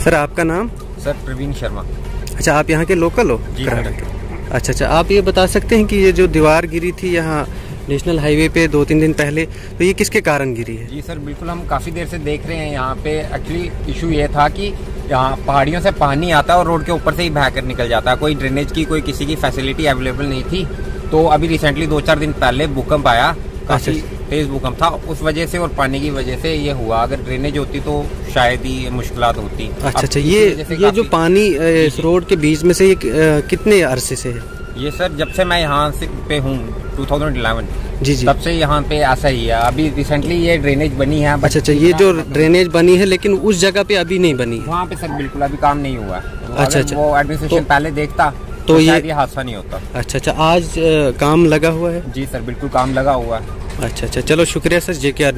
Sir आपका नाम? Sir Praveen Sharma. अच्छा, आप यहाँ के लोकल हो? जी अच्छा अच्छा, आप ये बता सकते हैं कि ये जो दीवार गिरी थी यहाँ नेशनल हाईवे पे 2-3 दिन पहले, तो ये किसके कारण गिरी है? जी सर बिल्कुल, हम काफ़ी देर से देख रहे हैं यहाँ पे। एक्चुअली इशू ये था कि यहाँ पहाड़ियों से पानी आता है और रोड के ऊपर से ही बहकर निकल जाता है। कोई ड्रेनेज की कोई किसी की फैसिलिटी अवेलेबल नहीं थी। तो अभी रिसेंटली 2-4 दिन पहले भूकंप आया, काफ़ी तेज भूकंप था, उस वजह से और पानी की वजह से ये हुआ। अगर ड्रेनेज होती तो शायद ही मुश्किलात होती। अच्छा अच्छा, ये जो पानी इस रोड के बीच में से ये कितने अरसे से है? ये सर जब से मैं यहाँ से पे हूँ 2011 जी जी, तब से यहाँ पे ऐसा ही है। अभी रिसेंटली ये ड्रेनेज बनी है। अच्छा अच्छा, ये जो ड्रेनेज बनी है लेकिन उस जगह पे अभी नहीं बनी है? वहाँ पे सर बिल्कुल अभी काम नहीं हुआ। अच्छा अच्छा, वो एडमिनिस्ट्रेशन पहले देखता तो ये हादसा नहीं होता। अच्छा अच्छा, आज काम लगा हुआ है? जी सर बिल्कुल काम लगा हुआ है। अच्छा अच्छा, चलो शुक्रिया सर, JKR।